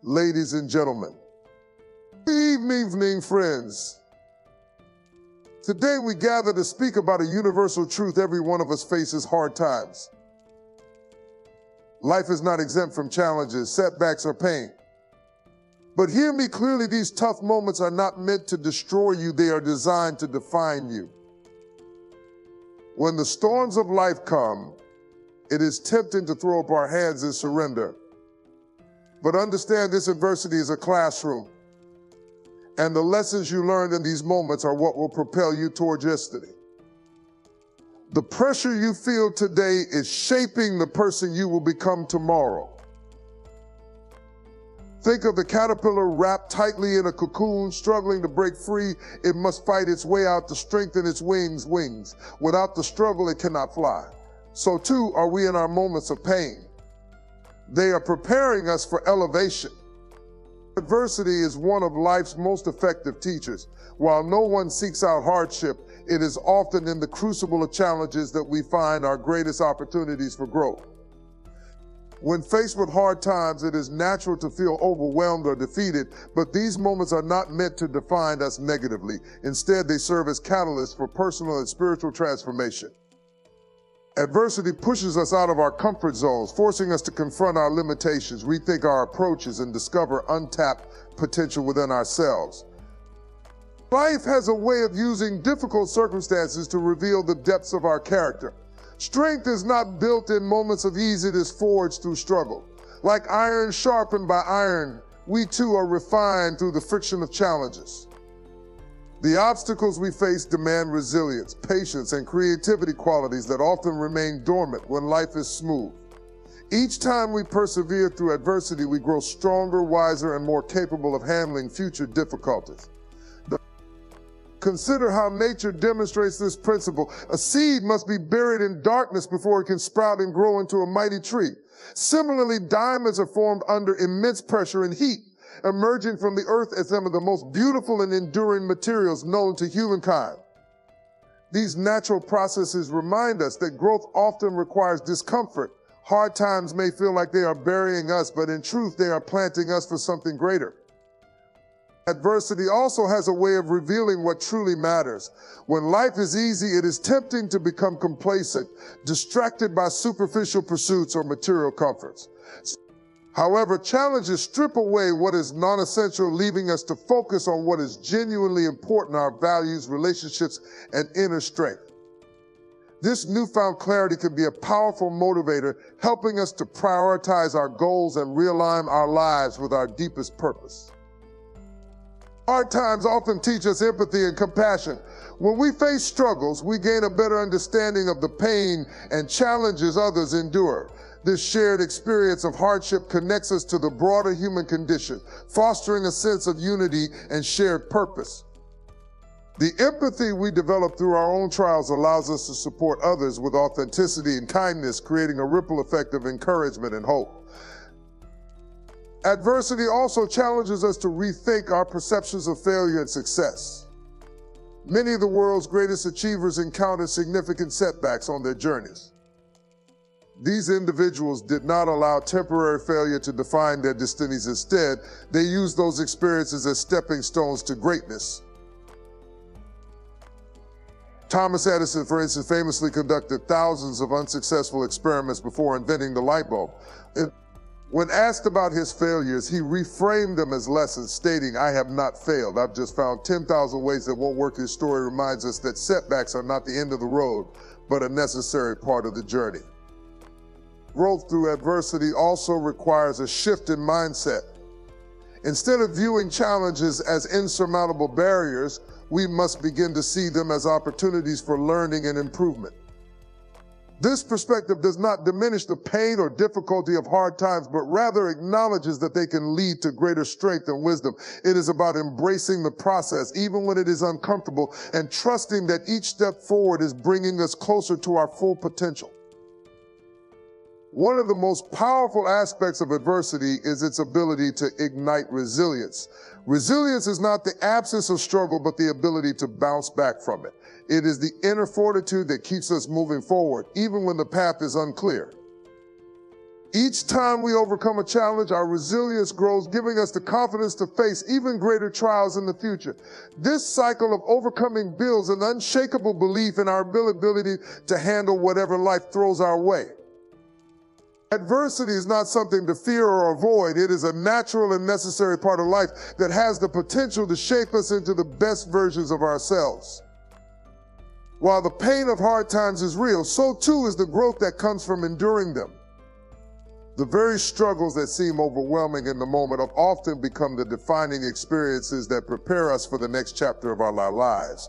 ladies and gentlemen. Good evening, friends. Today we gather to speak about a universal truth. Every one of us faces hard times. Life is not exempt from challenges, setbacks, or pain. But hear me clearly, these tough moments are not meant to destroy you, they are designed to define you. When the storms of life come, it is tempting to throw up our hands and surrender. But understand, this adversity is a classroom, and the lessons you learned in these moments are what will propel you toward yesterday. The pressure you feel today is shaping the person you will become tomorrow. Think of the caterpillar wrapped tightly in a cocoon, struggling to break free. It must fight its way out to strengthen its wings. Without the struggle, it cannot fly. So too are we in our moments of pain. They are preparing us for elevation. Adversity is one of life's most effective teachers. While no one seeks out hardship, it is often in the crucible of challenges that we find our greatest opportunities for growth. When faced with hard times, it is natural to feel overwhelmed or defeated, but these moments are not meant to define us negatively. Instead, they serve as catalysts for personal and spiritual transformation. Adversity pushes us out of our comfort zones, forcing us to confront our limitations, rethink our approaches, and discover untapped potential within ourselves. Life has a way of using difficult circumstances to reveal the depths of our character. Strength is not built in moments of ease, it is forged through struggle. Like iron sharpened by iron, we too are refined through the friction of challenges. The obstacles we face demand resilience, patience, and creativity, qualities that often remain dormant when life is smooth. Each time we persevere through adversity, we grow stronger, wiser, and more capable of handling future difficulties. Consider how nature demonstrates this principle. A seed must be buried in darkness before it can sprout and grow into a mighty tree. Similarly, diamonds are formed under immense pressure and heat, emerging from the earth as some of the most beautiful and enduring materials known to humankind. These natural processes remind us that growth often requires discomfort. Hard times may feel like they are burying us, but in truth, they are planting us for something greater. Adversity also has a way of revealing what truly matters. When life is easy, it is tempting to become complacent, distracted by superficial pursuits or material comforts. However, challenges strip away what is non-essential, leaving us to focus on what is genuinely important, our values, relationships, and inner strength. This newfound clarity can be a powerful motivator, helping us to prioritize our goals and realign our lives with our deepest purpose. Hard times often teach us empathy and compassion. When we face struggles, we gain a better understanding of the pain and challenges others endure. This shared experience of hardship connects us to the broader human condition, fostering a sense of unity and shared purpose. The empathy we develop through our own trials allows us to support others with authenticity and kindness, creating a ripple effect of encouragement and hope. Adversity also challenges us to rethink our perceptions of failure and success. Many of the world's greatest achievers encountered significant setbacks on their journeys. These individuals did not allow temporary failure to define their destinies. Instead, they used those experiences as stepping stones to greatness. Thomas Edison, for instance, famously conducted thousands of unsuccessful experiments before inventing the light bulb. When asked about his failures, he reframed them as lessons, stating, "I have not failed. I've just found 10,000 ways that won't work." His story reminds us that setbacks are not the end of the road, but a necessary part of the journey. Growth through adversity also requires a shift in mindset. Instead of viewing challenges as insurmountable barriers, we must begin to see them as opportunities for learning and improvement. This perspective does not diminish the pain or difficulty of hard times, but rather acknowledges that they can lead to greater strength and wisdom. It is about embracing the process, even when it is uncomfortable, and trusting that each step forward is bringing us closer to our full potential. One of the most powerful aspects of adversity is its ability to ignite resilience. Resilience is not the absence of struggle, but the ability to bounce back from it. It is the inner fortitude that keeps us moving forward, even when the path is unclear. Each time we overcome a challenge, our resilience grows, giving us the confidence to face even greater trials in the future. This cycle of overcoming builds an unshakable belief in our ability to handle whatever life throws our way. Adversity is not something to fear or avoid. It is a natural and necessary part of life that has the potential to shape us into the best versions of ourselves. While the pain of hard times is real, so too is the growth that comes from enduring them. The very struggles that seem overwhelming in the moment often become the defining experiences that prepare us for the next chapter of our lives.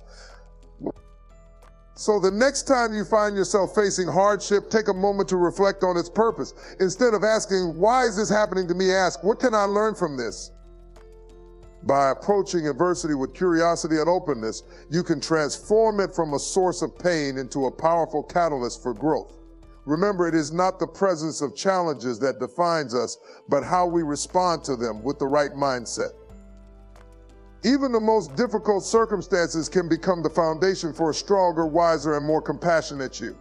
So the next time you find yourself facing hardship, take a moment to reflect on its purpose. Instead of asking, why is this happening to me? Ask, what can I learn from this? By approaching adversity with curiosity and openness, you can transform it from a source of pain into a powerful catalyst for growth. Remember, it is not the presence of challenges that defines us, but how we respond to them with the right mindset. Even the most difficult circumstances can become the foundation for a stronger, wiser, and more compassionate you.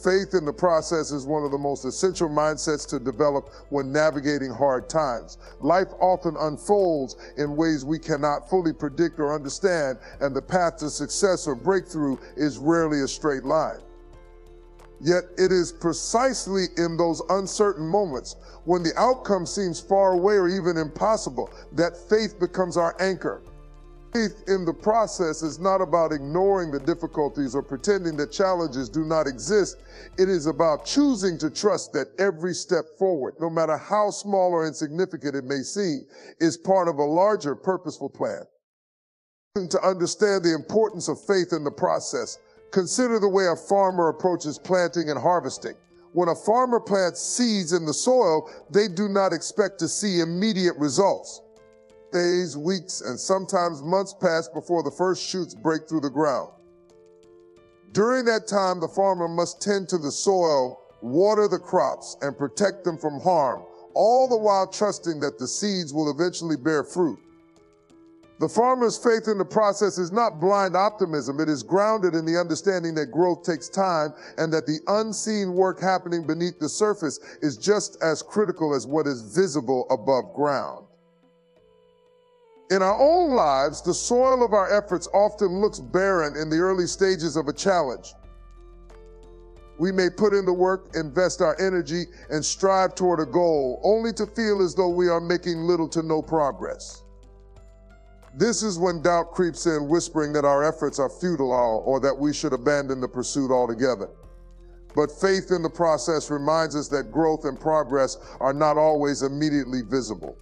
Faith in the process is one of the most essential mindsets to develop when navigating hard times. Life often unfolds in ways we cannot fully predict or understand, and the path to success or breakthrough is rarely a straight line. Yet it is precisely in those uncertain moments, when the outcome seems far away or even impossible, that faith becomes our anchor. Faith in the process is not about ignoring the difficulties or pretending that challenges do not exist. It is about choosing to trust that every step forward, no matter how small or insignificant it may seem, is part of a larger purposeful plan. To understand the importance of faith in the process, consider the way a farmer approaches planting and harvesting. When a farmer plants seeds in the soil, they do not expect to see immediate results. Days, weeks, and sometimes months pass before the first shoots break through the ground. During that time, the farmer must tend to the soil, water the crops, and protect them from harm, all the while trusting that the seeds will eventually bear fruit. The farmer's faith in the process is not blind optimism. It is grounded in the understanding that growth takes time and that the unseen work happening beneath the surface is just as critical as what is visible above ground. In our own lives, the soil of our efforts often looks barren in the early stages of a challenge. We may put in the work, invest our energy, and strive toward a goal, only to feel as though we are making little to no progress. This is when doubt creeps in, whispering that our efforts are futile or that we should abandon the pursuit altogether. But faith in the process reminds us that growth and progress are not always immediately visible.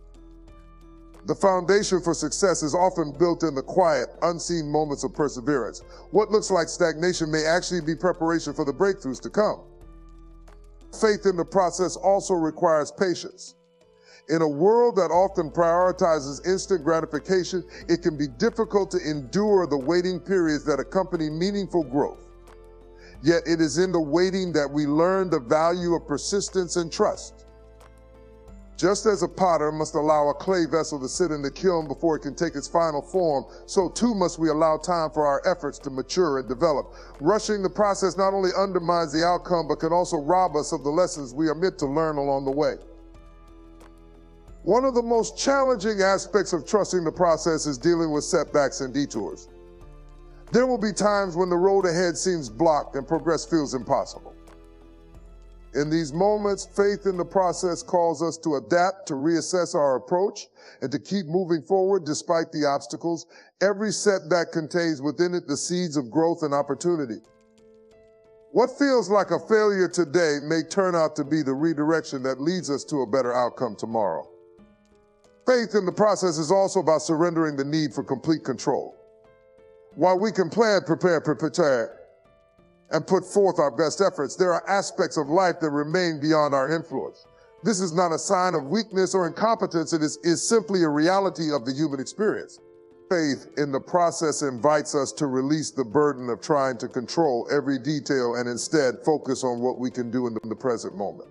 The foundation for success is often built in the quiet, unseen moments of perseverance. What looks like stagnation may actually be preparation for the breakthroughs to come. Faith in the process also requires patience. In a world that often prioritizes instant gratification, it can be difficult to endure the waiting periods that accompany meaningful growth. Yet it is in the waiting that we learn the value of persistence and trust. Just as a potter must allow a clay vessel to sit in the kiln before it can take its final form, so too must we allow time for our efforts to mature and develop. Rushing the process not only undermines the outcome, but can also rob us of the lessons we are meant to learn along the way. One of the most challenging aspects of trusting the process is dealing with setbacks and detours. There will be times when the road ahead seems blocked and progress feels impossible. In these moments, faith in the process calls us to adapt, to reassess our approach, and to keep moving forward despite the obstacles. Every setback contains within it the seeds of growth and opportunity. What feels like a failure today may turn out to be the redirection that leads us to a better outcome tomorrow. Faith in the process is also about surrendering the need for complete control. While we can plan, prepare, and put forth our best efforts, there are aspects of life that remain beyond our influence. This is not a sign of weakness or incompetence. It is simply a reality of the human experience. Faith in the process invites us to release the burden of trying to control every detail and instead focus on what we can do in the present moment.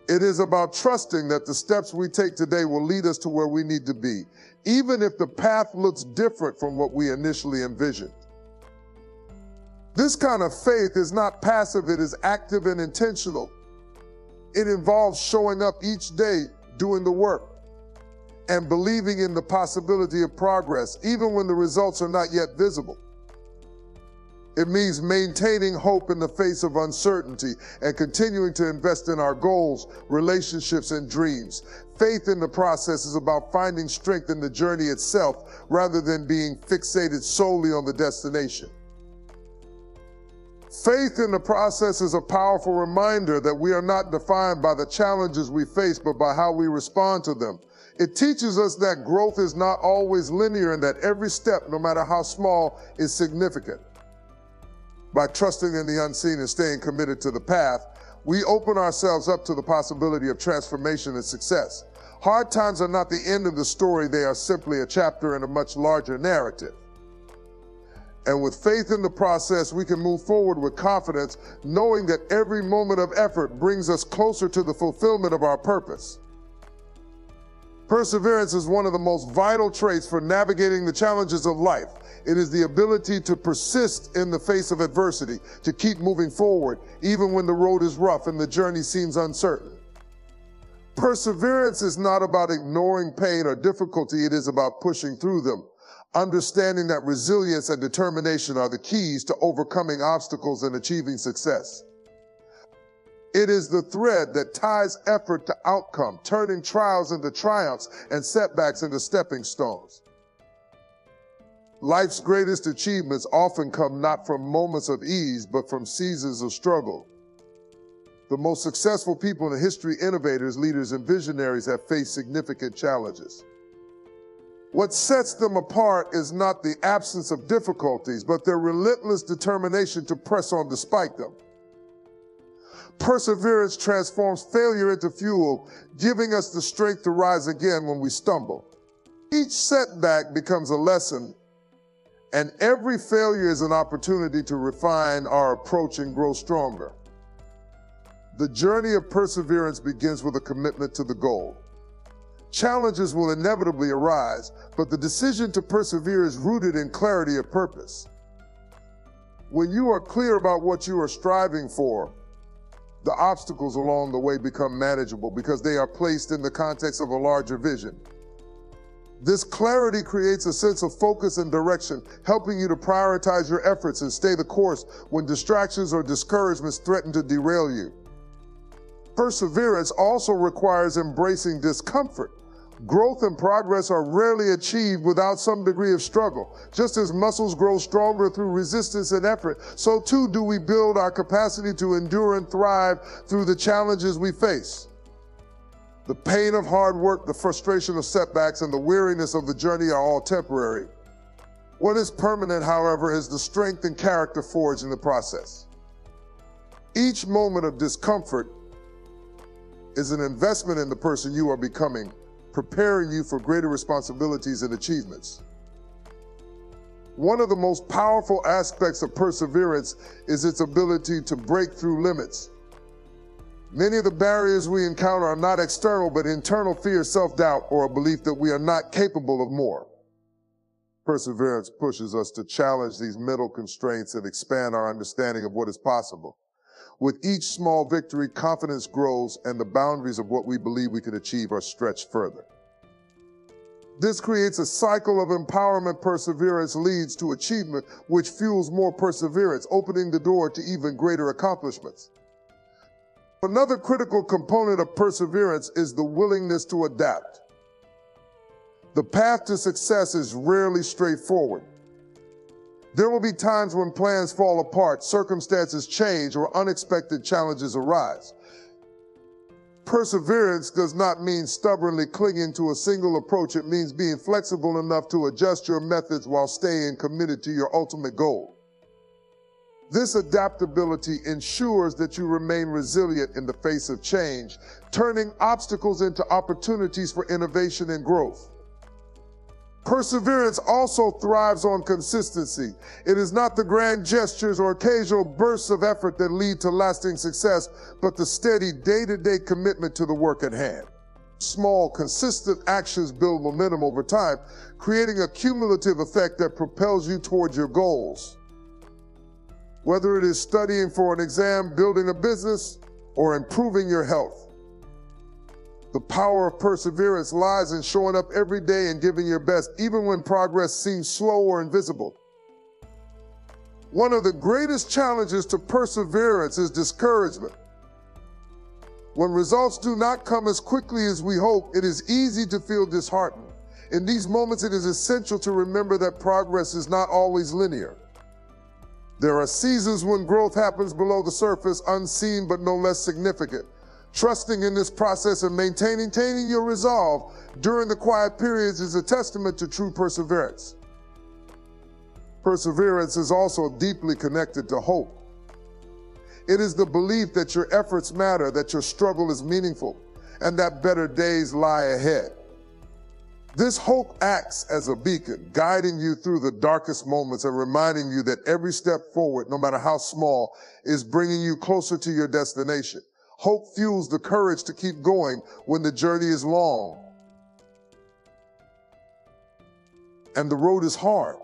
It is about trusting that the steps we take today will lead us to where we need to be, even if the path looks different from what we initially envisioned. This kind of faith is not passive, it is active and intentional. It involves showing up each day, doing the work, and believing in the possibility of progress, even when the results are not yet visible. It means maintaining hope in the face of uncertainty and continuing to invest in our goals, relationships, and dreams. Faith in the process is about finding strength in the journey itself rather than being fixated solely on the destination. Faith in the process is a powerful reminder that we are not defined by the challenges we face, but by how we respond to them. It teaches us that growth is not always linear and that every step, no matter how small, is significant. By trusting in the unseen and staying committed to the path, we open ourselves up to the possibility of transformation and success. Hard times are not the end of the story, they are simply a chapter in a much larger narrative. And with faith in the process, we can move forward with confidence, knowing that every moment of effort brings us closer to the fulfillment of our purpose. Perseverance is one of the most vital traits for navigating the challenges of life. It is the ability to persist in the face of adversity, to keep moving forward, even when the road is rough and the journey seems uncertain. Perseverance is not about ignoring pain or difficulty, it is about pushing through them, understanding that resilience and determination are the keys to overcoming obstacles and achieving success. It is the thread that ties effort to outcome, turning trials into triumphs and setbacks into stepping stones. Life's greatest achievements often come not from moments of ease, but from seasons of struggle. The most successful people in history, innovators, leaders, and visionaries have faced significant challenges. What sets them apart is not the absence of difficulties, but their relentless determination to press on despite them. Perseverance transforms failure into fuel, giving us the strength to rise again when we stumble. Each setback becomes a lesson, and every failure is an opportunity to refine our approach and grow stronger. The journey of perseverance begins with a commitment to the goal. Challenges will inevitably arise, but the decision to persevere is rooted in clarity of purpose. When you are clear about what you are striving for, the obstacles along the way become manageable because they are placed in the context of a larger vision. This clarity creates a sense of focus and direction, helping you to prioritize your efforts and stay the course when distractions or discouragements threaten to derail you. Perseverance also requires embracing discomfort. Growth and progress are rarely achieved without some degree of struggle. Just as muscles grow stronger through resistance and effort, so too do we build our capacity to endure and thrive through the challenges we face. The pain of hard work, the frustration of setbacks, and the weariness of the journey are all temporary. What is permanent, however, is the strength and character forged in the process. Each moment of discomfort is an investment in the person you are becoming, preparing you for greater responsibilities and achievements. One of the most powerful aspects of perseverance is its ability to break through limits. Many of the barriers we encounter are not external, but internal fear, self-doubt, or a belief that we are not capable of more. Perseverance pushes us to challenge these mental constraints and expand our understanding of what is possible. With each small victory, confidence grows and the boundaries of what we believe we can achieve are stretched further. This creates a cycle of empowerment. Perseverance leads to achievement, which fuels more perseverance, opening the door to even greater accomplishments. Another critical component of perseverance is the willingness to adapt. The path to success is rarely straightforward. There will be times when plans fall apart, circumstances change, or unexpected challenges arise. Perseverance does not mean stubbornly clinging to a single approach. It means being flexible enough to adjust your methods while staying committed to your ultimate goal. This adaptability ensures that you remain resilient in the face of change, turning obstacles into opportunities for innovation and growth. Perseverance also thrives on consistency. It is not the grand gestures or occasional bursts of effort that lead to lasting success, but the steady day-to-day commitment to the work at hand. Small, consistent actions build momentum over time, creating a cumulative effect that propels you towards your goals. Whether it is studying for an exam, building a business, or improving your health, The power of perseverance lies in showing up every day and giving your best, even when progress seems slow or invisible. One of the greatest challenges to perseverance is discouragement. When results do not come as quickly as we hope, it is easy to feel disheartened. In these moments, it is essential to remember that progress is not always linear. There are seasons when growth happens below the surface, unseen but no less significant. Trusting in this process and maintaining your resolve during the quiet periods is a testament to true perseverance. Perseverance is also deeply connected to hope. It is the belief that your efforts matter, that your struggle is meaningful, and that better days lie ahead. This hope acts as a beacon, guiding you through the darkest moments and reminding you that every step forward, no matter how small, is bringing you closer to your destination. Hope fuels the courage to keep going when the journey is long and the road is hard.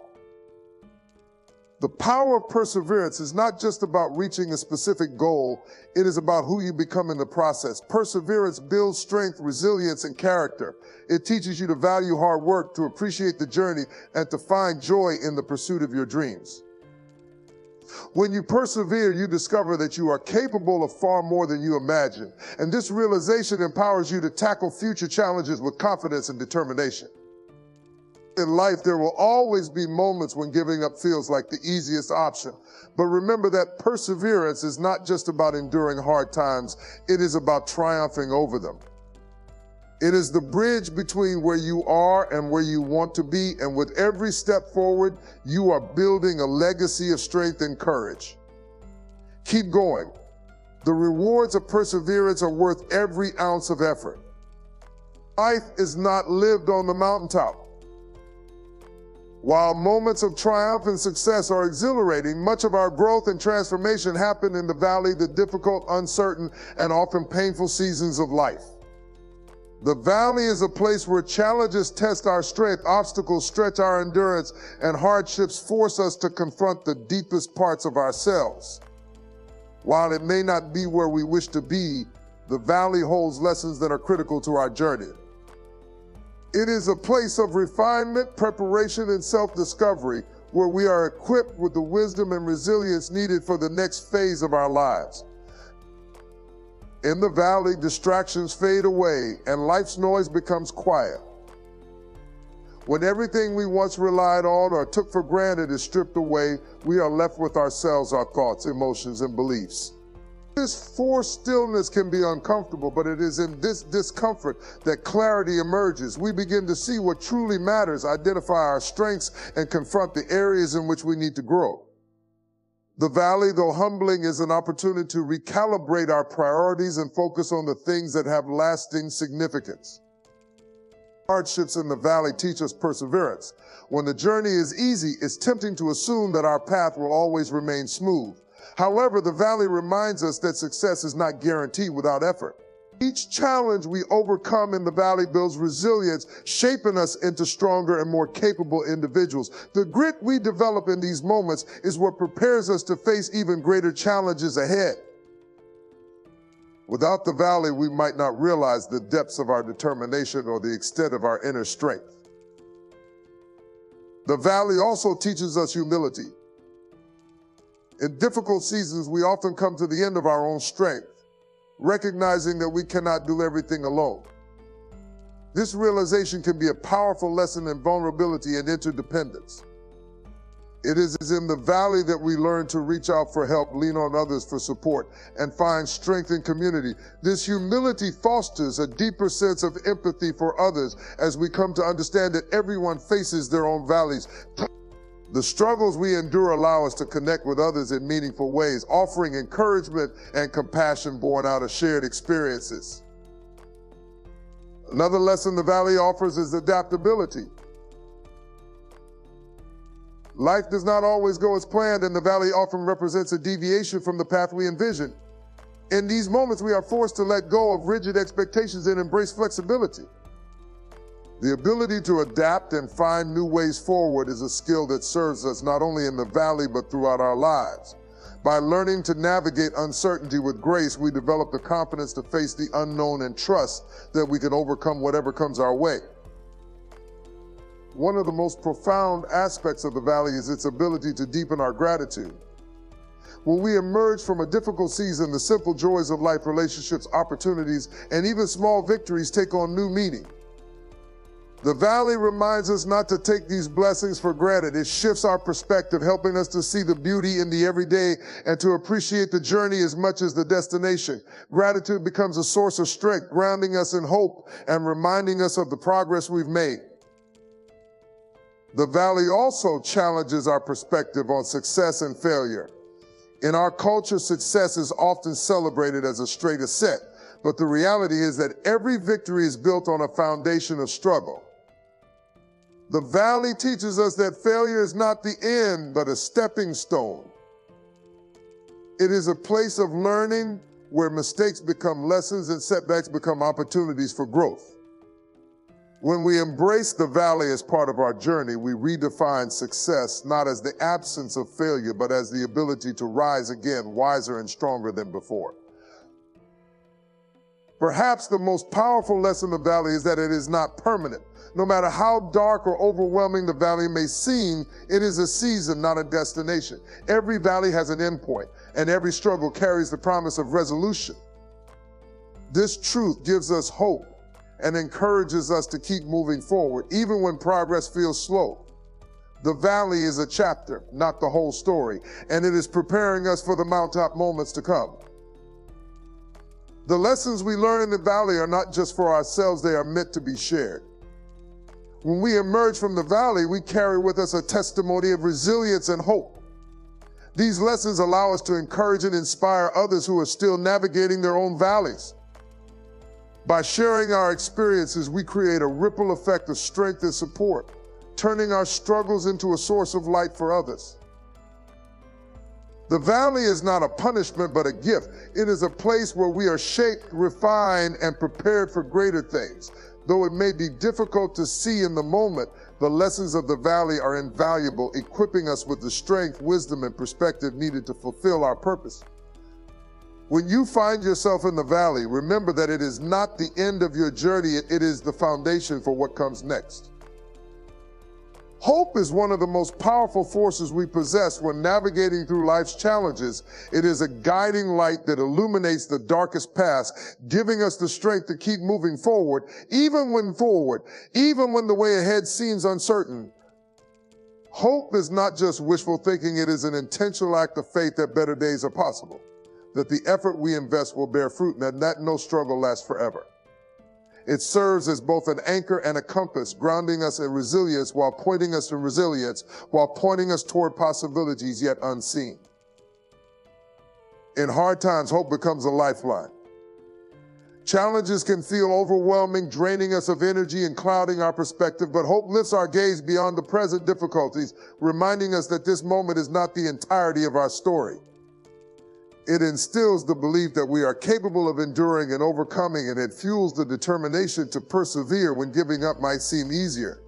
The power of perseverance is not just about reaching a specific goal, it is about who you become in the process. Perseverance builds strength, resilience, and character. It teaches you to value hard work, to appreciate the journey, and to find joy in the pursuit of your dreams. When you persevere, you discover that you are capable of far more than you imagine, and this realization empowers you to tackle future challenges with confidence and determination. In life, there will always be moments when giving up feels like the easiest option. But remember that perseverance is not just about enduring hard times, it is about triumphing over them. It is the bridge between where you are and where you want to be, and with every step forward, you are building a legacy of strength and courage. Keep going. The rewards of perseverance are worth every ounce of effort. Life is not lived on the mountaintop. While moments of triumph and success are exhilarating, much of our growth and transformation happen in the valley, the difficult, uncertain, and often painful seasons of life. The valley is a place where challenges test our strength, obstacles stretch our endurance, and hardships force us to confront the deepest parts of ourselves. While it may not be where we wish to be, the valley holds lessons that are critical to our journey. It is a place of refinement, preparation, and self-discovery where we are equipped with the wisdom and resilience needed for the next phase of our lives. In the valley, distractions fade away and life's noise becomes quiet. When everything we once relied on or took for granted is stripped away, we are left with ourselves, our thoughts, emotions, and beliefs. This forced stillness can be uncomfortable, but it is in this discomfort that clarity emerges. We begin to see what truly matters, identify our strengths, and confront the areas in which we need to grow. The valley, though humbling, is an opportunity to recalibrate our priorities and focus on the things that have lasting significance. Hardships in the valley teach us perseverance. When the journey is easy, it's tempting to assume that our path will always remain smooth. However, the valley reminds us that success is not guaranteed without effort. Each challenge we overcome in the valley builds resilience, shaping us into stronger and more capable individuals. The grit we develop in these moments is what prepares us to face even greater challenges ahead. Without the valley, we might not realize the depths of our determination or the extent of our inner strength. The valley also teaches us humility. In difficult seasons, we often come to the end of our own strength, recognizing that we cannot do everything alone. This realization can be a powerful lesson in vulnerability and interdependence. It is in the valley that we learn to reach out for help, lean on others for support, and find strength in community. This humility fosters a deeper sense of empathy for others as we come to understand that everyone faces their own valleys. The struggles we endure allow us to connect with others in meaningful ways, offering encouragement and compassion born out of shared experiences. Another lesson the valley offers is adaptability. Life does not always go as planned, and the valley often represents a deviation from the path we envisioned. In these moments, we are forced to let go of rigid expectations and embrace flexibility. The ability to adapt and find new ways forward is a skill that serves us not only in the valley but throughout our lives. By learning to navigate uncertainty with grace, we develop the confidence to face the unknown and trust that we can overcome whatever comes our way. One of the most profound aspects of the valley is its ability to deepen our gratitude. When we emerge from a difficult season, the simple joys of life, relationships, opportunities, and even small victories take on new meaning. The valley reminds us not to take these blessings for granted. It shifts our perspective, helping us to see the beauty in the everyday and to appreciate the journey as much as the destination. Gratitude becomes a source of strength, grounding us in hope and reminding us of the progress we've made. The valley also challenges our perspective on success and failure. In our culture, success is often celebrated as a straight ascent, but the reality is that every victory is built on a foundation of struggle. The valley teaches us that failure is not the end, but a stepping stone. It is a place of learning where mistakes become lessons and setbacks become opportunities for growth. When we embrace the valley as part of our journey, we redefine success not as the absence of failure, but as the ability to rise again, wiser and stronger than before. Perhaps the most powerful lesson of the valley is that it is not permanent. No matter how dark or overwhelming the valley may seem, it is a season, not a destination. Every valley has an endpoint, and every struggle carries the promise of resolution. This truth gives us hope and encourages us to keep moving forward, even when progress feels slow. The valley is a chapter, not the whole story, and it is preparing us for the mountaintop moments to come. The lessons we learn in the valley are not just for ourselves, they are meant to be shared. When we emerge from the valley, we carry with us a testimony of resilience and hope. These lessons allow us to encourage and inspire others who are still navigating their own valleys. By sharing our experiences, we create a ripple effect of strength and support, turning our struggles into a source of light for others. The valley is not a punishment, but a gift. It is a place where we are shaped, refined, and prepared for greater things. Though it may be difficult to see in the moment, the lessons of the valley are invaluable, equipping us with the strength, wisdom, and perspective needed to fulfill our purpose. When you find yourself in the valley, remember that it is not the end of your journey, it is the foundation for what comes next. Hope is one of the most powerful forces we possess when navigating through life's challenges. It is a guiding light that illuminates the darkest paths, giving us the strength to keep moving forward, even when the way ahead seems uncertain. Hope is not just wishful thinking, it is an intentional act of faith that better days are possible, that the effort we invest will bear fruit, and that no struggle lasts forever. It serves as both an anchor and a compass, grounding us in resilience while pointing us toward possibilities yet unseen. In hard times, hope becomes a lifeline. Challenges can feel overwhelming, draining us of energy and clouding our perspective, but hope lifts our gaze beyond the present difficulties, reminding us that this moment is not the entirety of our story. It instills the belief that we are capable of enduring and overcoming, and it fuels the determination to persevere when giving up might seem easier.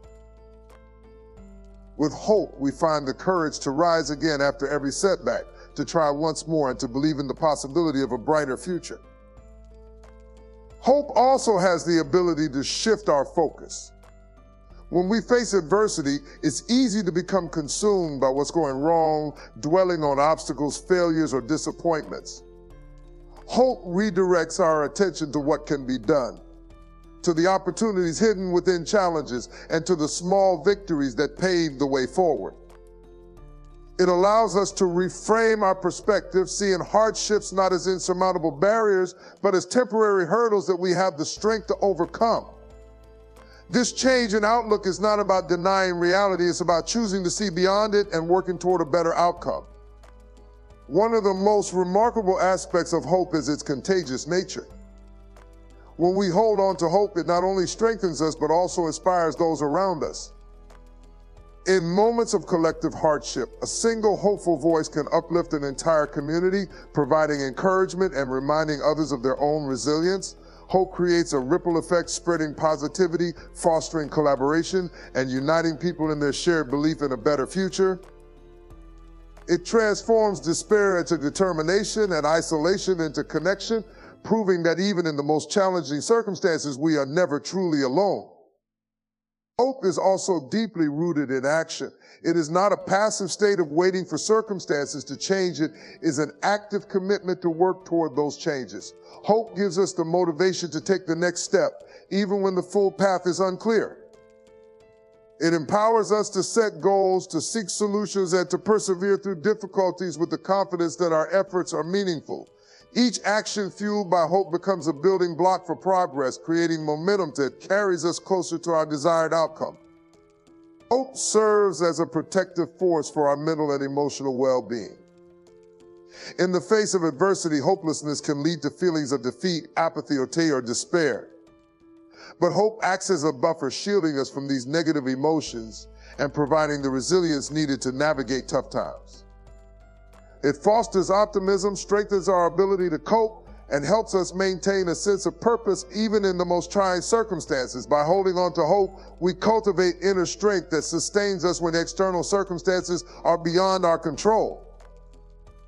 With hope, we find the courage to rise again after every setback, to try once more, and to believe in the possibility of a brighter future. Hope also has the ability to shift our focus. When we face adversity, it's easy to become consumed by what's going wrong, dwelling on obstacles, failures, or disappointments. Hope redirects our attention to what can be done, to the opportunities hidden within challenges, and to the small victories that pave the way forward. It allows us to reframe our perspective, seeing hardships not as insurmountable barriers, but as temporary hurdles that we have the strength to overcome. This change in outlook is not about denying reality, it's about choosing to see beyond it and working toward a better outcome. One of the most remarkable aspects of hope is its contagious nature. When we hold on to hope, it not only strengthens us, but also inspires those around us. In moments of collective hardship, a single hopeful voice can uplift an entire community, providing encouragement and reminding others of their own resilience. Hope creates a ripple effect, spreading positivity, fostering collaboration, and uniting people in their shared belief in a better future. It transforms despair into determination and isolation into connection, proving that even in the most challenging circumstances, we are never truly alone. Hope is also deeply rooted in action. It is not a passive state of waiting for circumstances to change. It is an active commitment to work toward those changes. Hope gives us the motivation to take the next step, even when the full path is unclear. It empowers us to set goals, to seek solutions, and to persevere through difficulties with the confidence that our efforts are meaningful. Each action fueled by hope becomes a building block for progress, creating momentum that carries us closer to our desired outcome. Hope serves as a protective force for our mental and emotional well-being. In the face of adversity, hopelessness can lead to feelings of defeat, apathy, or despair. But hope acts as a buffer, shielding us from these negative emotions and providing the resilience needed to navigate tough times. It fosters optimism, strengthens our ability to cope, and helps us maintain a sense of purpose even in the most trying circumstances. By holding on to hope, we cultivate inner strength that sustains us when external circumstances are beyond our control.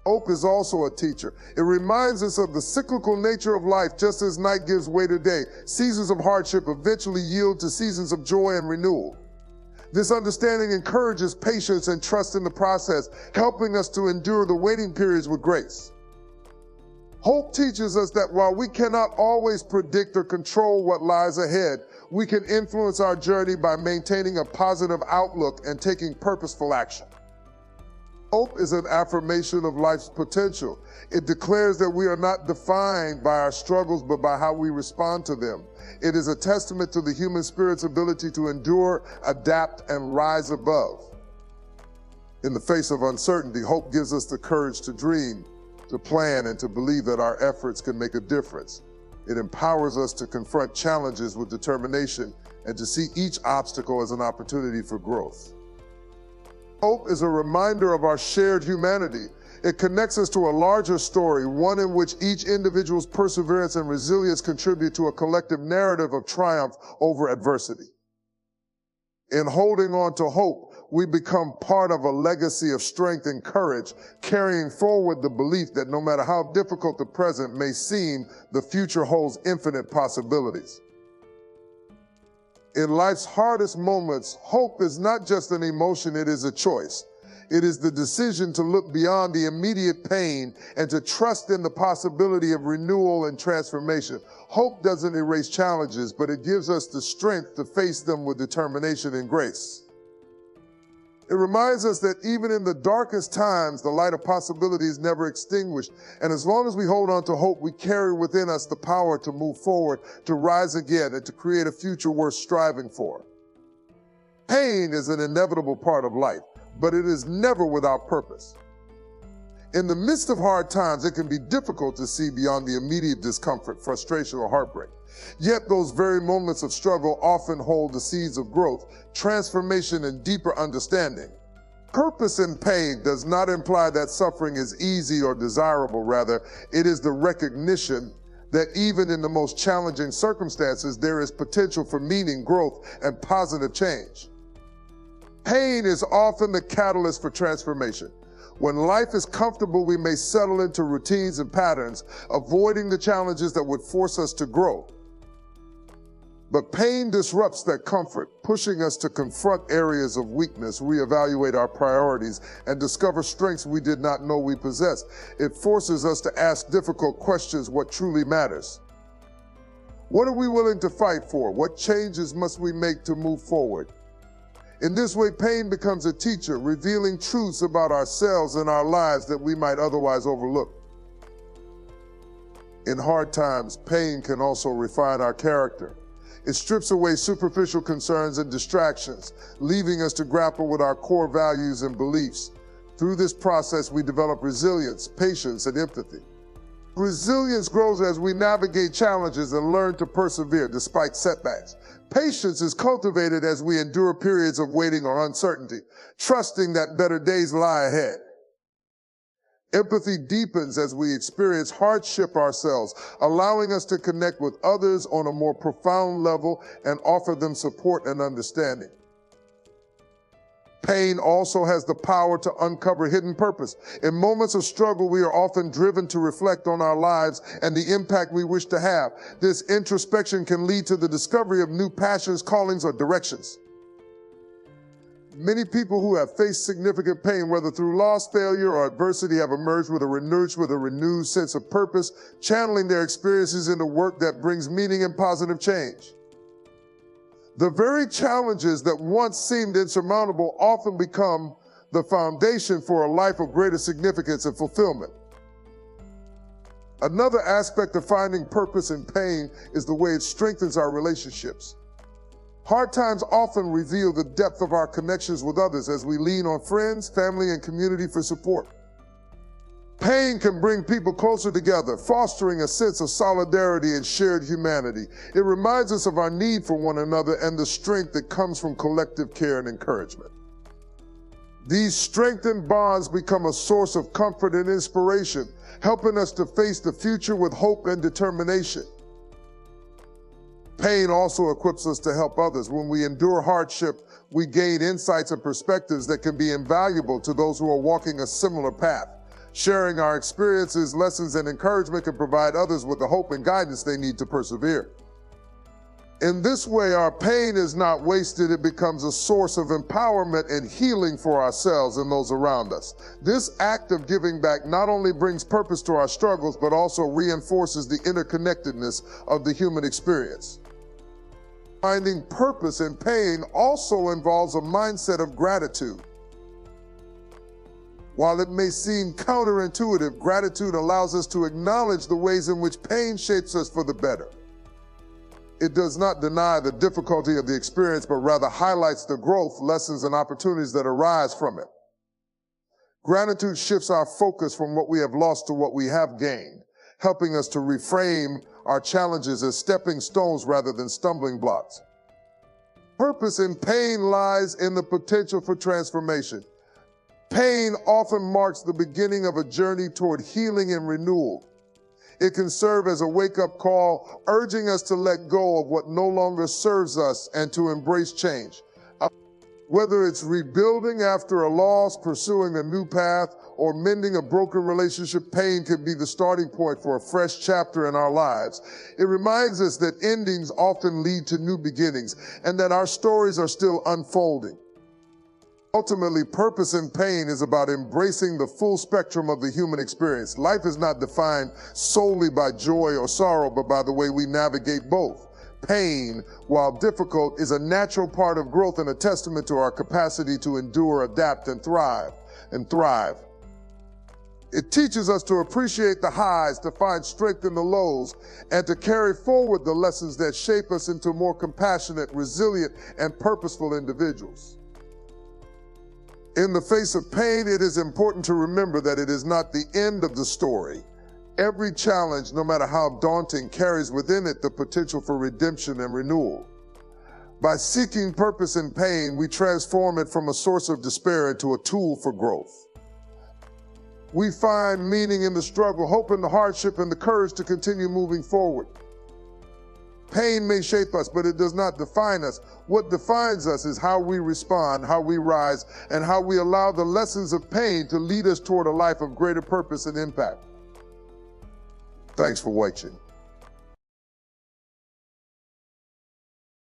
Hope is also a teacher. It reminds us of the cyclical nature of life. Just as night gives way to day, seasons of hardship eventually yield to seasons of joy and renewal. This understanding encourages patience and trust in the process, helping us to endure the waiting periods with grace. Hope teaches us that while we cannot always predict or control what lies ahead, we can influence our journey by maintaining a positive outlook and taking purposeful action. Hope is an affirmation of life's potential. It declares that we are not defined by our struggles, but by how we respond to them. It is a testament to the human spirit's ability to endure, adapt, and rise above. In the face of uncertainty, hope gives us the courage to dream, to plan, and to believe that our efforts can make a difference. It empowers us to confront challenges with determination and to see each obstacle as an opportunity for growth. Hope is a reminder of our shared humanity. It connects us to a larger story, one in which each individual's perseverance and resilience contribute to a collective narrative of triumph over adversity. In holding on to hope, we become part of a legacy of strength and courage, carrying forward the belief that no matter how difficult the present may seem, the future holds infinite possibilities. In life's hardest moments, hope is not just an emotion, it is a choice. It is the decision to look beyond the immediate pain and to trust in the possibility of renewal and transformation. Hope doesn't erase challenges, but it gives us the strength to face them with determination and grace. It reminds us that even in the darkest times, the light of possibility is never extinguished. And as long as we hold on to hope, we carry within us the power to move forward, to rise again, and to create a future worth striving for. Pain is an inevitable part of life, but it is never without purpose. In the midst of hard times, it can be difficult to see beyond the immediate discomfort, frustration, or heartbreak. Yet those very moments of struggle often hold the seeds of growth, transformation, and deeper understanding. Purpose in pain does not imply that suffering is easy or desirable. Rather, it is the recognition that even in the most challenging circumstances, there is potential for meaning, growth, and positive change. Pain is often the catalyst for transformation. When life is comfortable, we may settle into routines and patterns, avoiding the challenges that would force us to grow. But pain disrupts that comfort, pushing us to confront areas of weakness, reevaluate our priorities, and discover strengths we did not know we possessed. It forces us to ask difficult questions: what truly matters? What are we willing to fight for? What changes must we make to move forward? In this way, pain becomes a teacher, revealing truths about ourselves and our lives that we might otherwise overlook. In hard times, pain can also refine our character. It strips away superficial concerns and distractions, leaving us to grapple with our core values and beliefs. Through this process, we develop resilience, patience, and empathy. Resilience grows as we navigate challenges and learn to persevere despite setbacks. Patience is cultivated as we endure periods of waiting or uncertainty, trusting that better days lie ahead. Empathy deepens as we experience hardship ourselves, allowing us to connect with others on a more profound level and offer them support and understanding. Pain also has the power to uncover hidden purpose. In moments of struggle, we are often driven to reflect on our lives and the impact we wish to have. This introspection can lead to the discovery of new passions, callings, or directions. Many people who have faced significant pain, whether through loss, failure, or adversity, have emerged with a renewed sense of purpose, channeling their experiences into work that brings meaning and positive change. The very challenges that once seemed insurmountable often become the foundation for a life of greater significance and fulfillment. Another aspect of finding purpose in pain is the way it strengthens our relationships. Hard times often reveal the depth of our connections with others as we lean on friends, family, and community for support. Pain can bring people closer together, fostering a sense of solidarity and shared humanity. It reminds us of our need for one another and the strength that comes from collective care and encouragement. These strengthened bonds become a source of comfort and inspiration, helping us to face the future with hope and determination. Pain also equips us to help others. When we endure hardship, we gain insights and perspectives that can be invaluable to those who are walking a similar path. Sharing our experiences, lessons, and encouragement can provide others with the hope and guidance they need to persevere. In this way, our pain is not wasted. It becomes a source of empowerment and healing for ourselves and those around us. This act of giving back not only brings purpose to our struggles, but also reinforces the interconnectedness of the human experience. Finding purpose in pain also involves a mindset of gratitude. While it may seem counterintuitive, gratitude allows us to acknowledge the ways in which pain shapes us for the better. It does not deny the difficulty of the experience, but rather highlights the growth, lessons, and opportunities that arise from it. Gratitude shifts our focus from what we have lost to what we have gained, helping us to reframe our challenges as stepping stones rather than stumbling blocks. Purpose in pain lies in the potential for transformation. Pain often marks the beginning of a journey toward healing and renewal. It can serve as a wake-up call, urging us to let go of what no longer serves us and to embrace change. Whether it's rebuilding after a loss, pursuing a new path, or mending a broken relationship, pain can be the starting point for a fresh chapter in our lives. It reminds us that endings often lead to new beginnings and that our stories are still unfolding. Ultimately, purpose in pain is about embracing the full spectrum of the human experience. Life is not defined solely by joy or sorrow, but by the way we navigate both. Pain, while difficult, is a natural part of growth and a testament to our capacity to endure, adapt, and thrive. It teaches us to appreciate the highs, to find strength in the lows, and to carry forward the lessons that shape us into more compassionate, resilient, and purposeful individuals. In the face of pain, it is important to remember that it is not the end of the story. Every challenge, no matter how daunting, carries within it the potential for redemption and renewal. By seeking purpose in pain, we transform it from a source of despair into a tool for growth. We find meaning in the struggle, hope in the hardship, and the courage to continue moving forward. Pain may shape us, but it does not define us. What defines us is how we respond, how we rise, and how we allow the lessons of pain to lead us toward a life of greater purpose and impact. Thanks for watching.